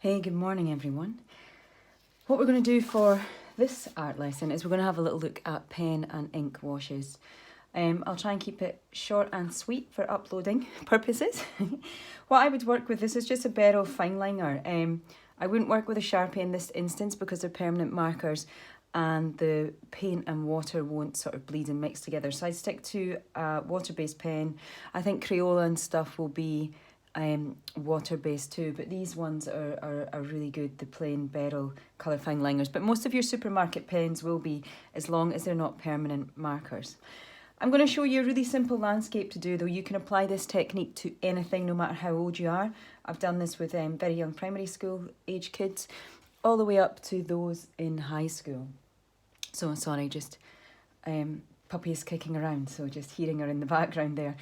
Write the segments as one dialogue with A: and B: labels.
A: Hey, good morning everyone. What we're going to do for this art lesson is we're going to have a little look at pen and ink washes. I'll try and keep it short and sweet for uploading purposes. What I would work with, this is just a Barrel fine liner. I wouldn't work with a Sharpie in this instance because they're permanent markers and the paint and water won't sort of bleed and mix together. So I'd stick to a water-based pen. I think Crayola and stuff will be water-based too, but these ones are really good, the plain Barrel colour fine liners. But most of your supermarket pens will be, as long as they're not permanent markers. I'm going to show you a really simple landscape to do, though. You can apply this technique to anything, no matter how old you are. I've done this with very young primary school age kids, all the way up to those in high school. So sorry, just puppy is kicking around, so just hearing her in the background there.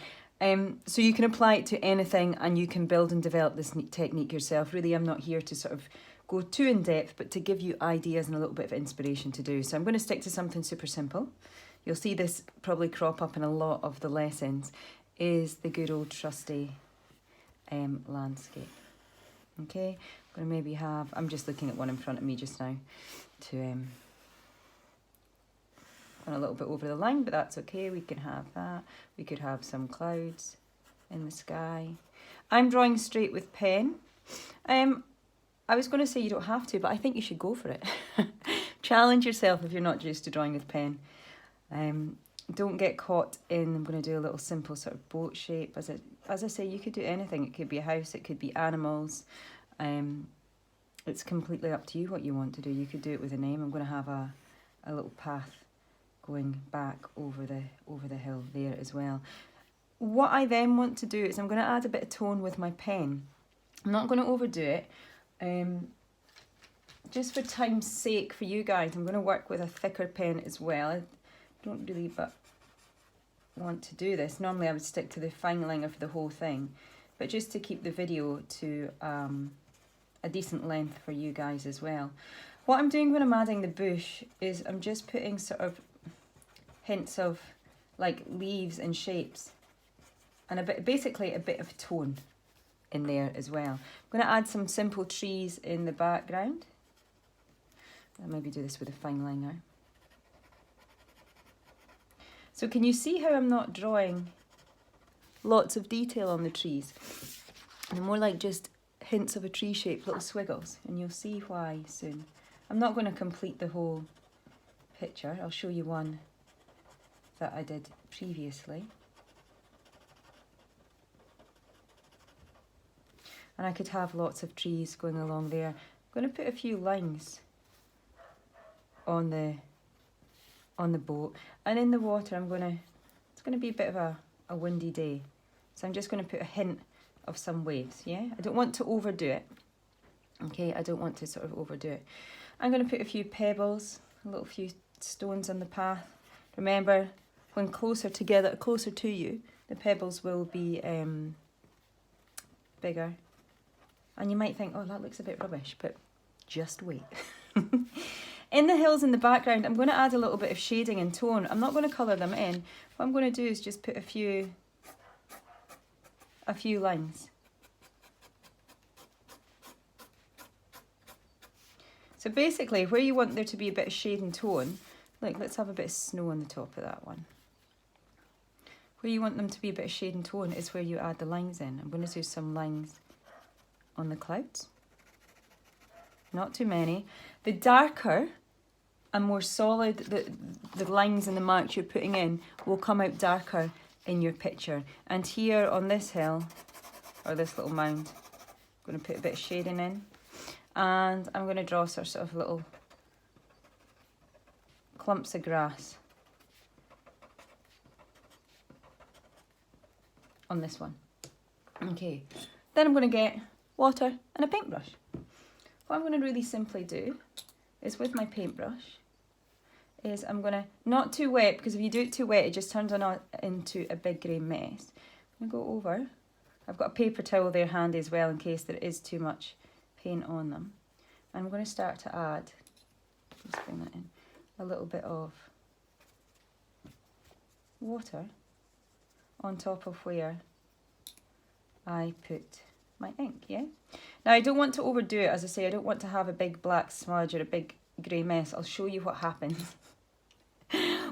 A: So you can apply it to anything and you can build and develop this technique yourself. Really, I'm not here to sort of go too in depth, but to give you ideas and a little bit of inspiration to do. So I'm going to stick to something super simple. You'll see this probably crop up in a lot of the lessons, is the good old trusty landscape. Okay, I'm going to maybe have, I'm just looking at one in front of me just now to gone a little bit over the line, but that's okay. We can have that. We could have some clouds in the sky. I'm drawing straight with pen. I was going to say you don't have to, but I think you should go for it. Challenge yourself if you're not used to drawing with pen. Don't get caught in, I'm going to do a little simple sort of boat shape. As I say, you could do anything. It could be a house, it could be animals. It's completely up to you what you want to do. You could do it with a name. I'm going to have a little path going back over the hill there as well. What I then want to do is I'm going to add a bit of tone with my pen. I'm not going to overdo it. Just for time's sake for you guys, I'm going to work with a thicker pen as well. I don't really want to do this. Normally I would stick to the fine liner for the whole thing, but just to keep the video to a decent length for you guys as well. What I'm doing when I'm adding the bush is I'm just putting sort of hints of like leaves and shapes and basically a bit of tone in there as well. I'm going to add some simple trees in the background. I'll maybe do this with a fine liner. So can you see how I'm not drawing lots of detail on the trees? They're more like just hints of a tree shape, little squiggles, and you'll see why soon. I'm not going to complete the whole picture. I'll show you one that I did previously. And I could have lots of trees going along there. I'm going to put a few lines on the boat, and in the water it's going to be a bit of a windy day, so I'm just going to put a hint of some waves. Yeah, I don't want to overdo it. Okay, I don't want to sort of overdo it. I'm going to put a few pebbles, a little few stones on the path. Remember, when closer to you, the pebbles will be bigger. And you might think, oh, that looks a bit rubbish, but just wait. In the hills in the background, I'm going to add a little bit of shading and tone. I'm not going to colour them in. What I'm going to do is just put a few lines. So basically, where you want there to be a bit of shade and tone, like let's have a bit of snow on the top of that one. Where you want them to be a bit of shade and tone is where you add the lines in. I'm going to do some lines on the clouds. Not too many. The darker and more solid the lines and the marks you're putting in will come out darker in your picture. And here on this hill, or this little mound, I'm going to put a bit of shading in. And I'm going to draw sort of little clumps of grass on this one. Okay, then I'm going to get water and a paintbrush. What I'm going to really simply do is with my paintbrush is I'm going to, not too wet, because if you do it too wet it just turns into a big grey mess. I'm going to go over. I've got a paper towel there handy as well in case there is too much paint on them. I'm going to start to add, let's bring that in, a little bit of water on top of where I put my ink, yeah? Now I don't want to overdo it, as I say, I don't want to have a big black smudge or a big grey mess. I'll show you what happens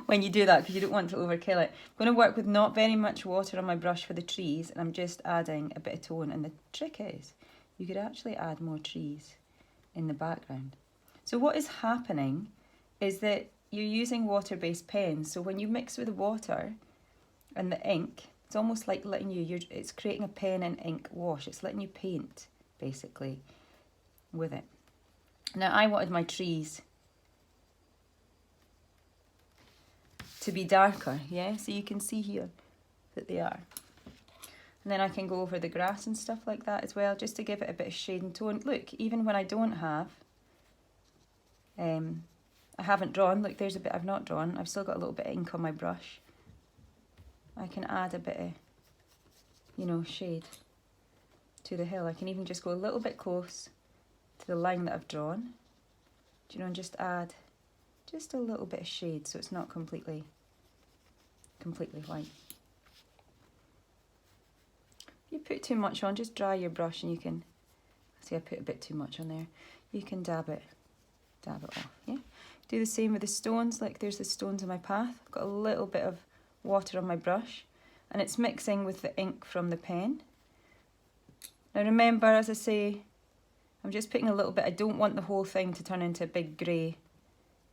A: when you do that, because you don't want to overkill it. I'm going to work with not very much water on my brush for the trees, and I'm just adding a bit of tone. And the trick is, you could actually add more trees in the background. So what is happening is that you're using water-based pens, so when you mix with the water and the ink, it's almost like letting it's creating a pen and ink wash. It's letting you paint, basically, with it. Now, I wanted my trees to be darker, yeah? So you can see here that they are. And then I can go over the grass and stuff like that as well, just to give it a bit of shade and tone. Look, even when I don't have, I haven't drawn, look, there's a bit I've not drawn. I've still got a little bit of ink on my brush. I can add a bit of, you know, shade to the hill. I can even just go a little bit close to the line that I've drawn, do you know, and just add just a little bit of shade so it's not completely white. If you put too much on, just dry your brush, and you can, see I put a bit too much on there, you can dab it off, yeah? Do the same with the stones, like there's the stones in my path. I've got a little bit of water on my brush, and it's mixing with the ink from the pen. Now remember, as I say, I'm just putting a little bit. I don't want the whole thing to turn into a big grey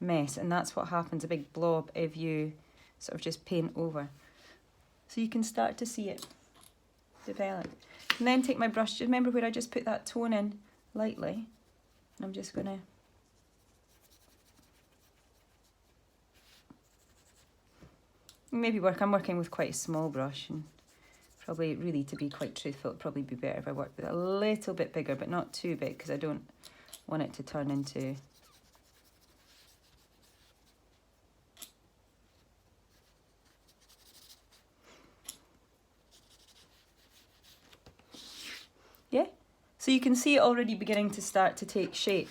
A: mess, and that's what happens, a big blob, if you sort of just paint over. So you can start to see it develop. And then take my brush, just remember where I just put that tone in lightly, and I'm just going to maybe I'm working with quite a small brush, and probably, really, to be quite truthful, it'd probably be better if I worked with a little bit bigger, but not too big, because I don't want it to turn into yeah. So you can see it already beginning to start to take shape.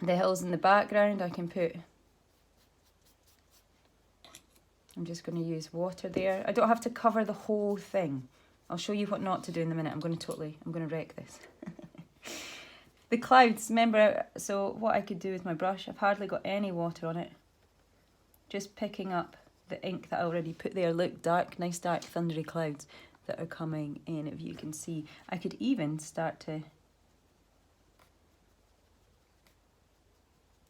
A: The hills in the background, I can put, I'm just going to use water there. I don't have to cover the whole thing. I'll show you what not to do in a minute. I'm going to wreck this. The clouds, remember, so what I could do with my brush, I've hardly got any water on it. Just picking up the ink that I already put there. Look, dark, nice dark thundery clouds that are coming in, if you can see. I could even start to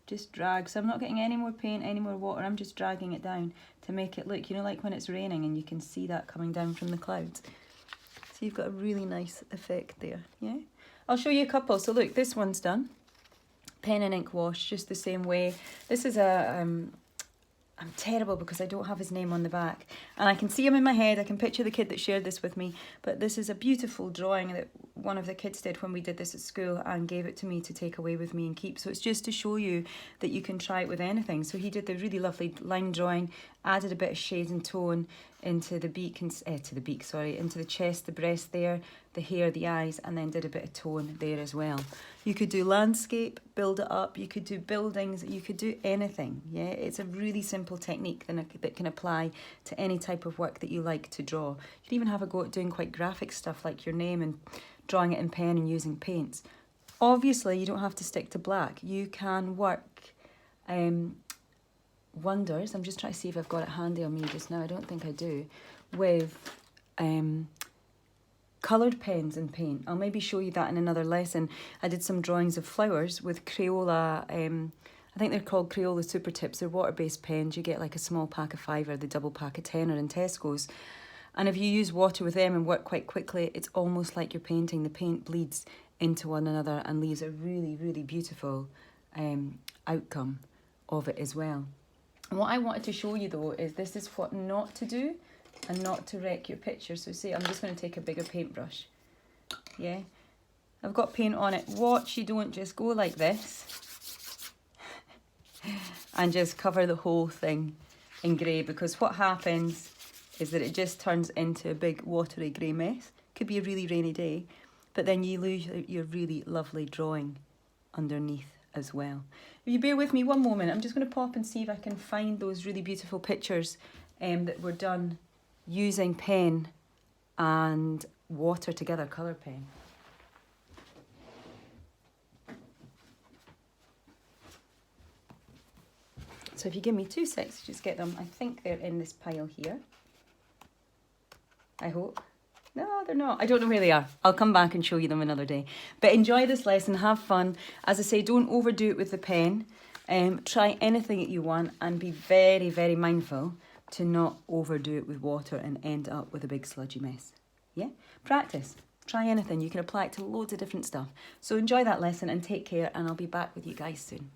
A: just drag, so I'm not getting any more paint, any more water, I'm just dragging it down to make it look, you know, like when it's raining and you can see that coming down from the clouds. So you've got a really nice effect there, yeah? I'll show you a couple. So look, this one's done. Pen and ink wash, just the same way. This is a, I'm terrible because I don't have his name on the back, and I can see him in my head. I can picture the kid that shared this with me, but this is a beautiful drawing that one of the kids did when we did this at school and gave it to me to take away with me and keep. So it's just to show you that you can try it with anything. So he did the really lovely line drawing, added a bit of shade and tone into the beak, into the chest, the breast there, the hair, the eyes, and then did a bit of tone there as well. You could do landscape, build it up, you could do buildings, you could do anything, yeah? It's a really simple technique that can apply to any type of work that you like to draw. You can even have a go at doing quite graphic stuff like your name and drawing it in pen and using paints. Obviously, you don't have to stick to black. You can work wonders. I'm just trying to see if I've got it handy on me just now. I don't think I do. With coloured pens and paint. I'll maybe show you that in another lesson. I did some drawings of flowers with Crayola, I think they're called Crayola Super Tips. They're water-based pens. You get like a small pack of 5 or the double pack of 10 or in Tesco's. And if you use water with them and work quite quickly, it's almost like you're painting. The paint bleeds into one another and leaves a really, really beautiful outcome of it as well. And what I wanted to show you though is this is what not to do and not to wreck your picture. So say I'm just going to take a bigger paintbrush. Yeah, I've got paint on it. Watch you don't just go like this and just cover the whole thing in grey, because what happens is that it just turns into a big watery grey mess. Could be a really rainy day, but then you lose your really lovely drawing underneath as well. If you bear with me one moment, I'm just going to pop and see if I can find those really beautiful pictures that were done using pen and water together, colour pen. So if you give me 2 seconds to just get them, I think they're in this pile here. I hope. No, they're not. I don't know where they are. I'll come back and show you them another day. But enjoy this lesson, have fun. As I say, don't overdo it with the pen. Try anything that you want and be very, very mindful to not overdo it with water and end up with a big sludgy mess. Yeah? Practice. Try anything. You can apply it to loads of different stuff. So enjoy that lesson and take care, and I'll be back with you guys soon.